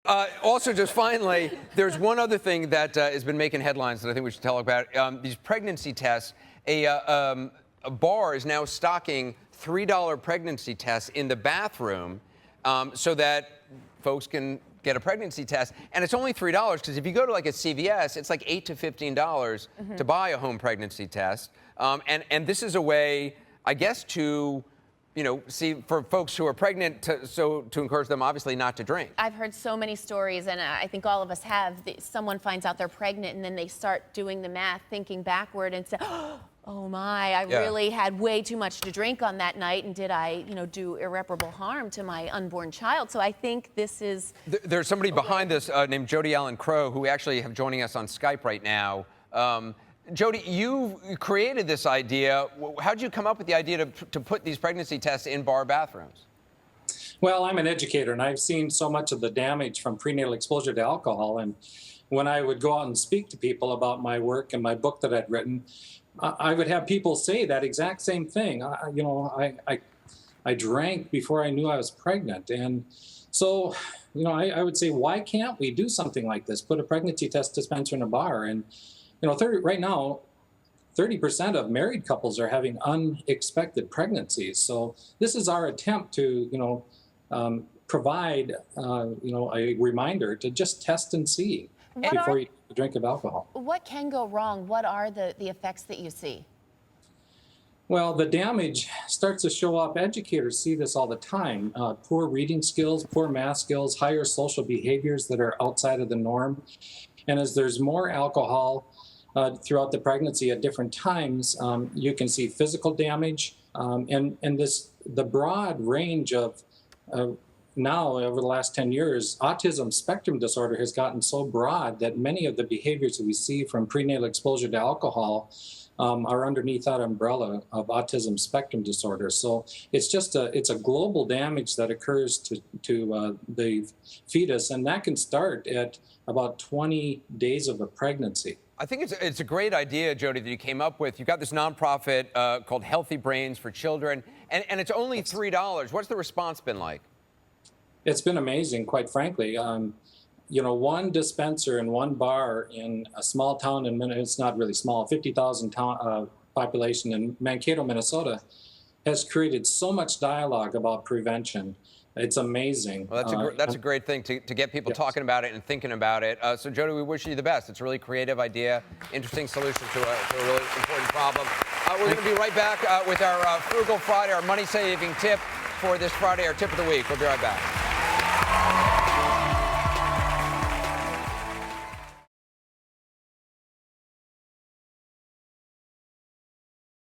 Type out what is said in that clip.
Also, just finally, there's one other thing that has been making headlines that I think we should tell about. These pregnancy tests. A bar is now stocking $3 pregnancy tests in the bathroom so that folks can get a pregnancy test. And it's only $3 because if you go to like a CVS, it's like $8 to $15 to buy a home pregnancy test. And this is a way, I guess, to see for folks who are pregnant, to encourage them, obviously, not to drink. I've heard so many stories, and I think all of us have. Someone finds out they're pregnant, and then they start doing the math, thinking backward, and say, oh my, I really had way too much to drink on that night, and did I, do irreparable harm to my unborn child? So I think this is... There's somebody behind this named Jody Allen Crowe, who we actually have joining us on Skype right now. Jody, you created this idea. How did you come up with the idea to put these pregnancy tests in bar bathrooms? Well, I'm an educator, and I've seen so much of the damage from prenatal exposure to alcohol. And when I would go out and speak to people about my work and my book that I'd written, I would have people say that exact same thing. I drank before I knew I was pregnant. And so, I would say, why can't we do something like this? Put a pregnancy test dispenser in a bar. And right now, 30% of married couples are having unexpected pregnancies. So this is our attempt to, provide, a reminder to just test and see before you drink of alcohol. What can go wrong? What are the effects that you see? Well, the damage starts to show up. Educators see this all the time. Poor reading skills, poor math skills, higher social behaviors that are outside of the norm. And as there's more alcohol throughout the pregnancy at different times, you can see physical damage. And the broad range of now, over the last 10 years, autism spectrum disorder has gotten so broad that many of the behaviors that we see from prenatal exposure to alcohol are underneath that umbrella of autism spectrum disorder. So it's a global damage that occurs to the fetus, and that can start at about 20 days of a pregnancy. I think it's a great idea, Jody, that you came up with. You've got this nonprofit called Healthy Brains for Children, and it's only $3. What's the response been like? It's been amazing, quite frankly. One dispenser in one bar in a small town it's not really small, 50,000 population in Mankato, Minnesota, has created so much dialogue about prevention. It's amazing. Well, that's a great thing to get people talking about it and thinking about it. So, Jody, we wish you the best. It's a really creative idea, interesting solution to a really important problem. We're going to be right back with our Frugal Friday, our money-saving tip for this Friday, our tip of the week. We'll be right back.